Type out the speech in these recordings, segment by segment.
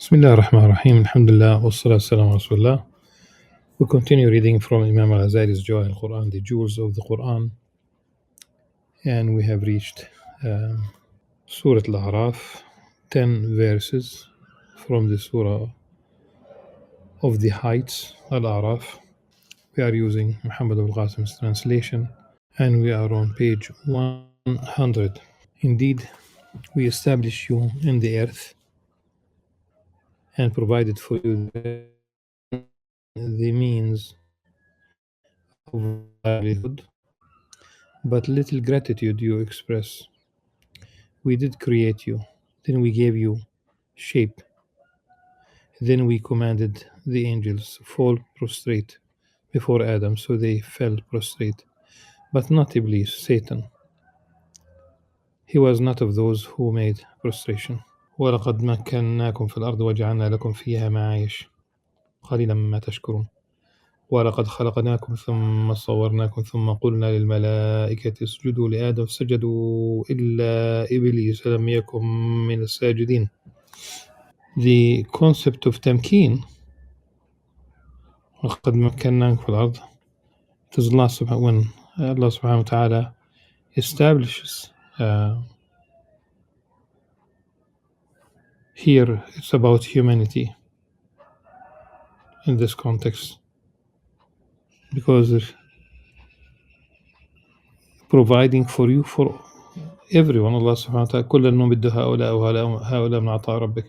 Bismillah ar-Rahman ar-Rahim, Alhamdulillah, wassalatu wassalamu ala Rasulullah. We continue reading from Imam Al-Ghazali's Joy al-Quran, the jewels of the Quran, and we have reached Surah Al-A'raf, 10 verses from the Surah of the Heights, Al-A'raf. We are using Muhammad al-Qasim's translation, and we are on page 100. Indeed, we established you in the earth and provided for you the means of livelihood, but little gratitude you express. We did create you, then we gave you shape, then we commanded the angels to fall prostrate before Adam, so they fell prostrate, but not Iblis, Satan. He was not of those who made prostration. وَلَقَدْ مَكَّنَّاكُمْ فِي الْأَرْضِ وَجَعَلْنَا لَكُمْ فِيهَا مَعَايِشَ قَلِيلًا مَا تَشْكُرُونَ ولقد خلقناكم ثم صورناكم ثم قلنا للملائكة اسجدوا لآدم فسجدوا إلا إبليس لم يكن من الساجدين. The concept of tamkeen, وقد مكناكم في الأرض, it is Allah when Allah subhanahu wa ta'ala establishes here it's about humanity in this context, because providing for you for everyone. Allah subhanahu wa ta'ala كُلًّا نُمِدُّ هؤلاء وهؤلاء من عطاء ربك.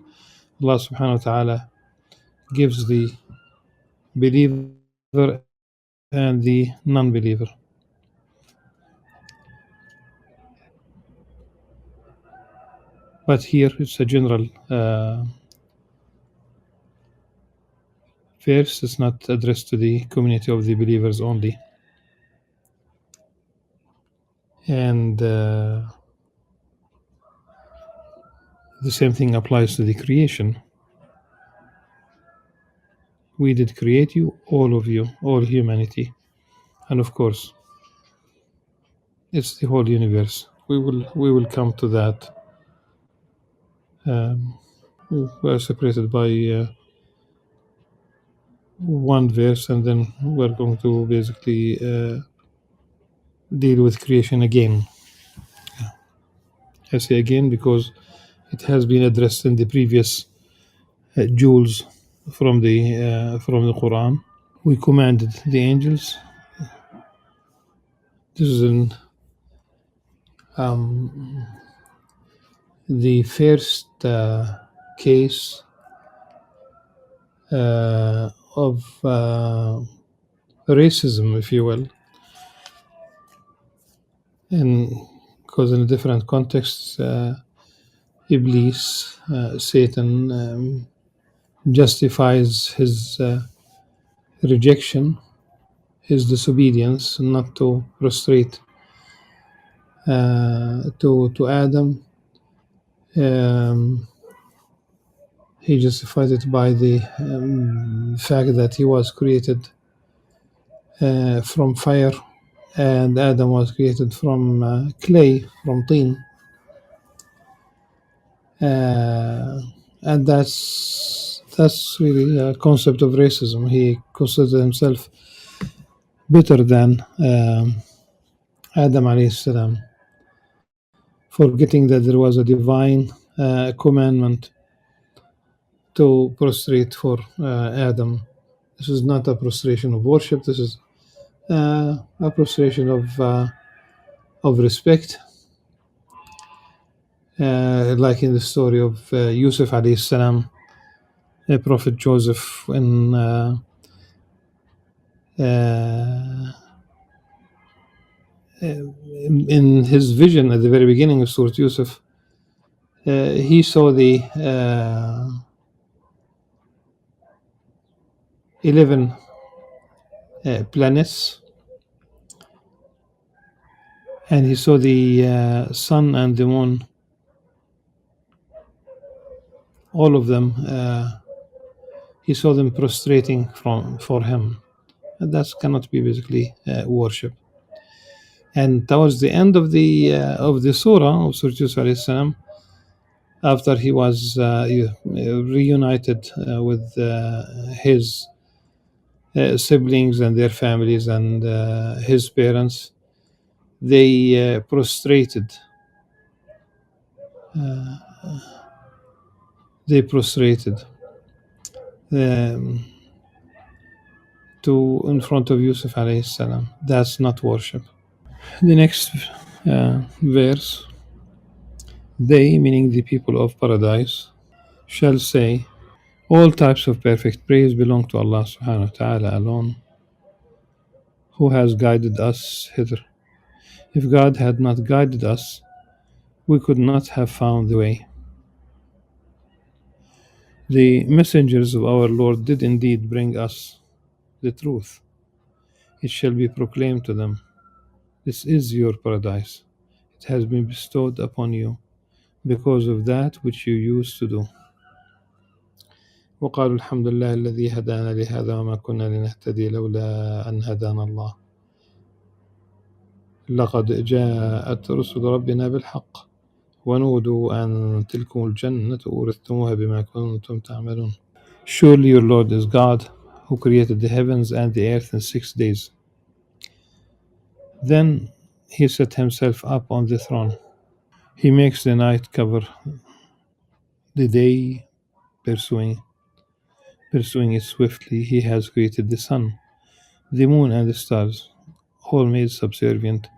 Allah subhanahu wa ta'ala gives the believer and the non-believer. But here it's a general verse. It's not addressed to the community of the believers only. And the same thing applies to the creation. We did create you, all of you, all humanity. And of course, it's the whole universe. We will come to that. We are separated by one verse, and then we're going to basically deal with creation again. I say again because it has been addressed in the previous jewels from the Qur'an. We commanded the angels. This is in the first case of racism, if you will, and because in different contexts, Iblis, Satan, justifies his rejection, his disobedience, not to prostrate to Adam. He justifies it by the fact that he was created from fire, and Adam was created from clay, from tin. And that's really a concept of racism. He considers himself better than Adam alayhi salam, forgetting that there was a divine commandment to prostrate for Adam. This is not a prostration of worship. This is a prostration of respect, like in the story of Yusuf alayhi salam, Prophet Joseph, in his vision at the very beginning of Surah Yusuf, he saw the 11 planets, and he saw the sun and the moon, all of them. He saw them prostrating for him. And that cannot be basically worship. And towards the end of the surah of Surah Yusuf alayhi salam, after he was reunited with his siblings and their families and his parents, they prostrated. Uh, they prostrated um, to in front of Yusuf alayhi salam. That's not worship. The next verse, they, meaning the people of paradise, shall say, all types of perfect praise belong to Allah subhanahu wa ta'ala alone, who has guided us hither. If God had not guided us, we could not have found the way. The messengers of our Lord did indeed bring us the truth. It shall be proclaimed to them, this is your paradise. It has been bestowed upon you because of that which you used to do. وقالوا الحمد لله الذي هدانا لهذا وما كنا لنهتدي لولا أن هدانا الله لقد جاءت رسل ربنا بالحق ونودوا أن تلكم الجنة أورثتموها بما كنتم تعملون. Surely your Lord is God, who created the heavens and the earth in 6 days. Then he set himself up on the throne. He makes the night cover the day, pursuing it swiftly. He has created the sun, the moon, and the stars, all made subservient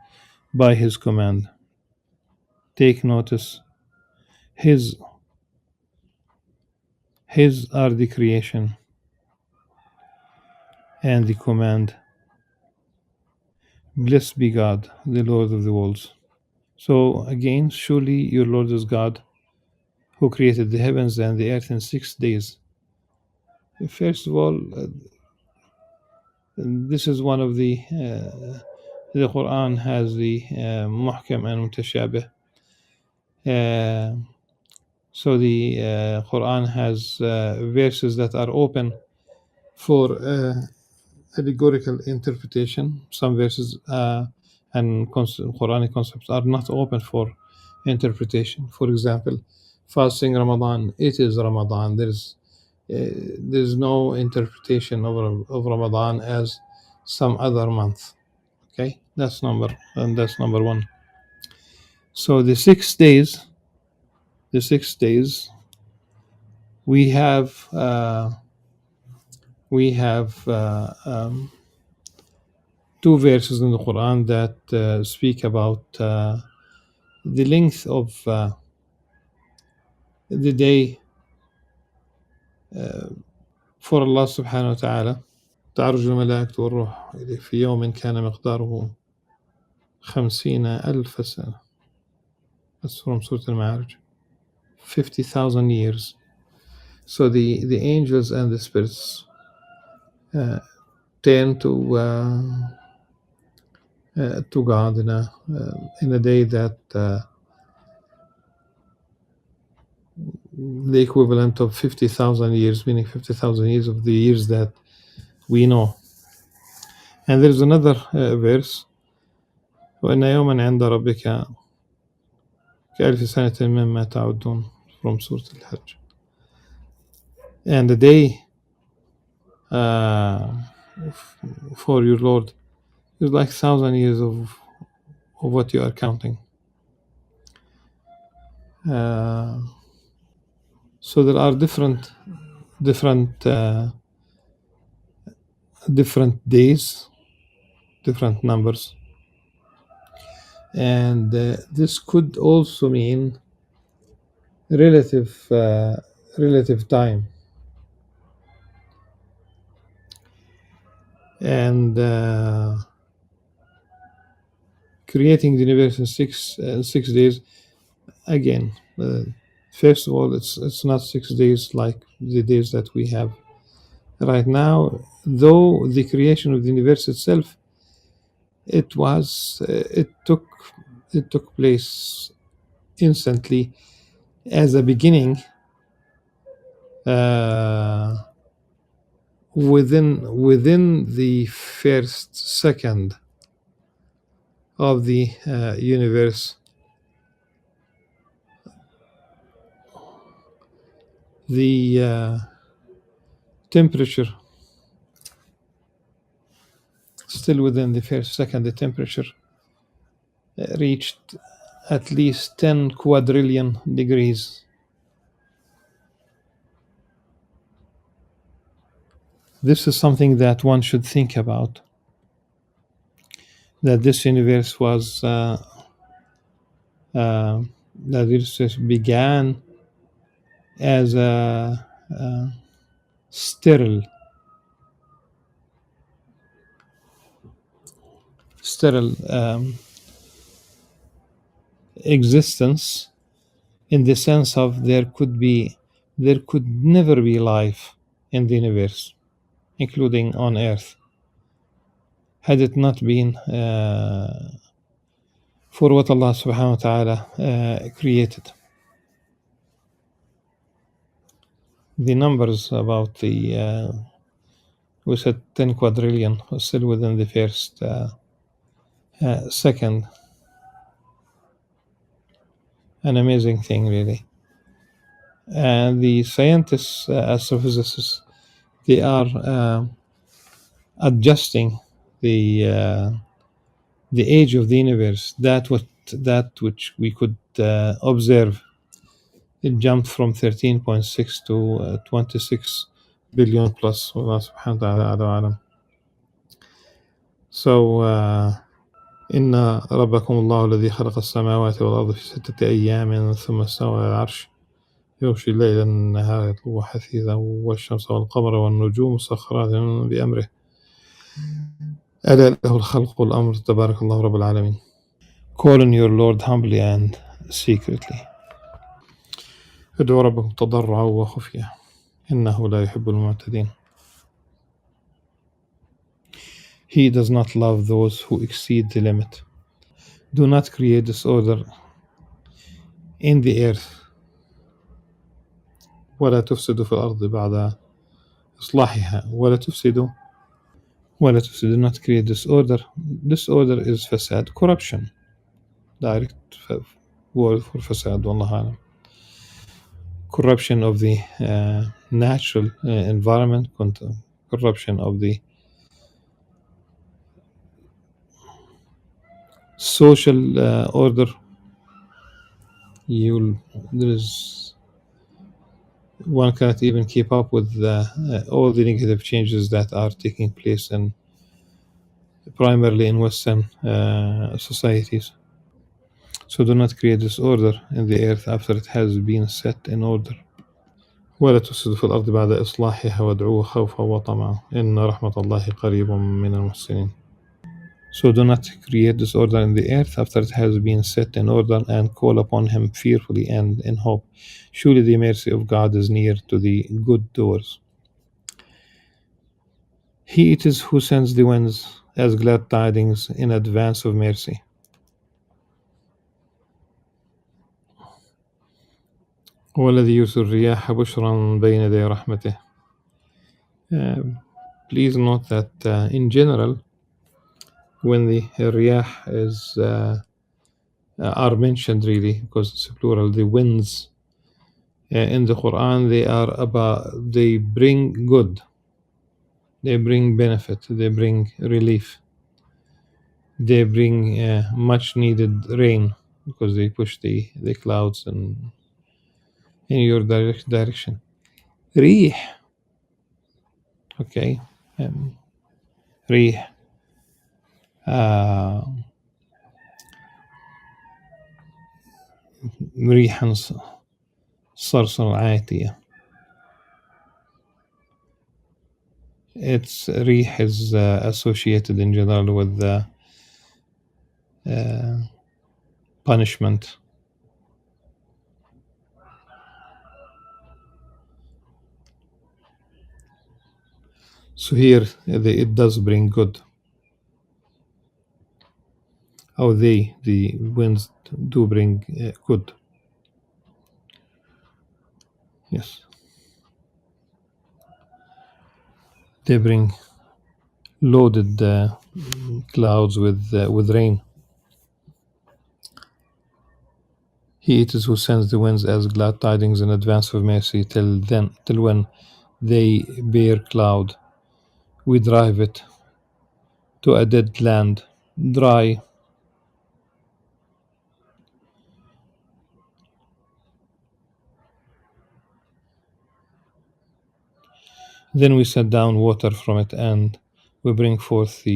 by his command. Take notice, his are the creation and the command. Blessed be God, the Lord of the worlds. So again, surely your Lord is God, who created the heavens and the earth in 6 days. First of all, this is one of the Quran has the muhkam and mutashabih. So the Quran has verses that are open for allegorical interpretation. Some verses and Quranic concepts are not open for interpretation. For example, fasting Ramadan, it is Ramadan. There's no interpretation of Ramadan as some other month. Okay, that's number one. So the 6 days, we have two verses in the Quran that speak about the length of the day for Allah subhanahu wa ta'ala. تعرج الملائكة والروح إليه في يوم كان مقداره 50,000 سنة. That's from Surah Al-Ma'arij. 50,000 years. So the angels and the spirits turn to God in a day that the equivalent of 50,000 years, meaning 50,000 years of the years that we know. And there's another verse, وَإِنَّ يَوْمًا عِنْدَ رَبِّكَ كَأَلْفِ سَنَةٍ مِّمَّا تَعُدُّونَ from Surah Al-Hajj. And the day for your Lord is like 1,000 years of what you are counting. So there are different days, different numbers, and this could also mean relative time. And creating the universe in 6 days. Again, first of all, it's not 6 days like the days that we have right now. Though the creation of the universe itself, it took place instantly as a beginning within the first second of the universe, The temperature, still within the first second, the temperature reached at least 10 quadrillion degrees. This is something that one should think about, that this universe was that this began as a sterile existence, in the sense of there could never be life in the universe, including on Earth, had it not been for what Allah subhanahu wa ta'ala created. The numbers about the we said 10 quadrillion, still within the first second. An amazing thing, really. And the scientists, astrophysicists, they are adjusting the age of the universe. That which we could observe, it jumped from 13.6 to 26 billion plus. Allah subhanahu wa ta'ala. So إن ربكم الله الذي خلق السماوات والأرض في 6 أيام ثم استوى على العرش يغشي الليل النهار يطلبه حثيثا والشمس والقمر والنجوم مسخرات بأمره ألا له الخلق والأمر تبارك الله رب العالمين. Call on your Lord humbly and secretly. ادعوا ربكم تضرعا وخفيا إنه لا يحب المعتدين. He does not love those who exceed the limit. Do not create disorder in the earth. ولا تفسدوا في الأرض بعد إصلاحها. ولا تفسدوا. Do not create disorder. Disorder is fasad, corruption. Direct word for fasad, والله أعلم. Corruption of the natural environment, corruption of the social order. One cannot even keep up with all the negative changes that are taking place primarily in Western societies. So do not create disorder in the earth after it has been set in order. ولا تفسدوا في الأرض بعد إصلاحها وادعوه خوفا وطمعا إن رحمة الله قريب من المحسنين. So do not create disorder in the earth after it has been set in order, and call upon him fearfully and in hope. Surely the mercy of God is near to the good doers. He it is who sends the winds as glad tidings in advance of mercy. هو الذي يرسل الرياح بشرا بين يدي رحمته. Please note that in general, when the riyah is are mentioned, really, because it's plural, the winds in the Qur'an, they bring good, they bring benefit, they bring relief, they bring much needed rain, because they push the clouds in your direction. Rih, okay, rih, ريحا صرصر عاتية. Its rih is associated in general with punishment. So here it does bring good. The winds do bring good. Yes. They bring loaded clouds with rain. He it is who sends the winds as glad tidings in advance of mercy till when they bear cloud. We drive it to a dead land, dry. Then we set down water from it, and we bring forth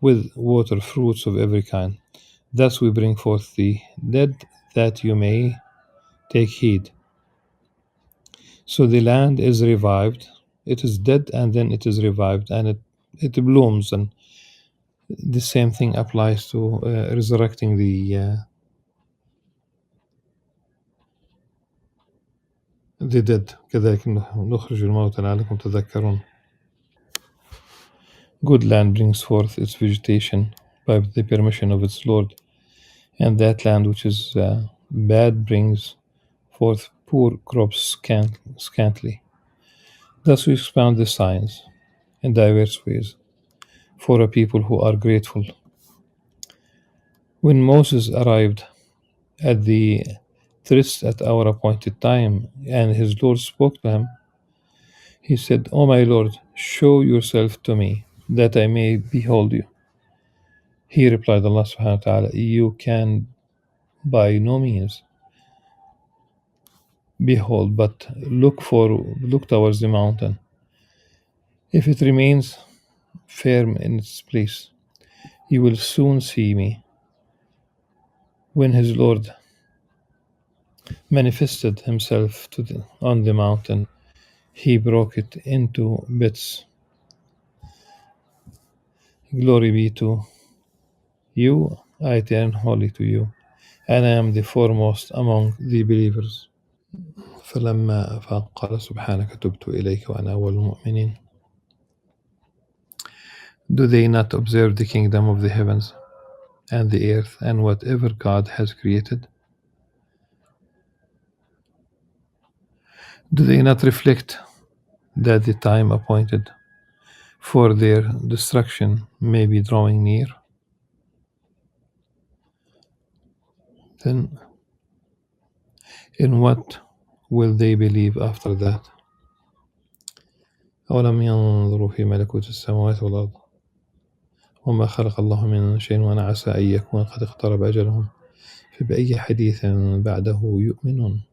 with water fruits of every kind. Thus we bring forth the dead, that you may take heed. So the land is revived. It is dead, and then it is revived, and it blooms. And the same thing applies to resurrecting the dead. كذلك نخرج الموتى لعلكم تذكرون. Good land brings forth its vegetation by the permission of its Lord, and that land which is bad brings forth poor crops scantily. Thus we expound the signs in diverse ways for a people who are grateful. When Moses arrived at the tryst at our appointed time, and his Lord spoke to him, he said, O my Lord, show yourself to me, that I may behold you. He replied, Allah subhanahu wa ta'ala, you can by no means behold, but look towards the mountain. If it remains firm in its place, you will soon see me. When his Lord manifested himself on the mountain, he broke it into bits. Glory be to you, I turn holy to you, and I am the foremost among the believers. فلما أفاق قال سبحانك تبت إليك وأنا أول المؤمنين. Do they not observe the kingdom of the heavens and the earth and whatever God has created? Do they not reflect that the time appointed for their destruction may be drawing near? Then in what will they believe after that? أولم ينظروا في ملكوت السماوات والأرض وما خلق الله من شيء وأن عسى أن يكون قد اقترب أجلهم فبأي حديث بعده يؤمنون.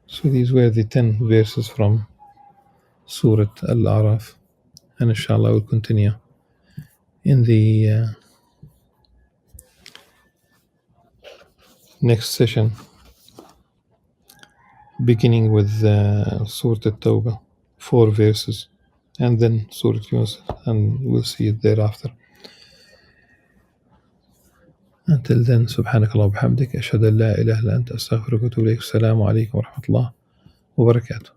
So these were the 10 verses from Surah Al-A'raf, and inshallah we'll continue in the next session, beginning with Surah At-Tawbah, 4 verses, and then Surah Yunus, and we'll see it thereafter. Until then, سبحانك اللهم وبحمدك أشهد أن لا إله إلا أنت أستغفرك وأتوب إليك. السلام عليكم ورحمة الله وبركاته.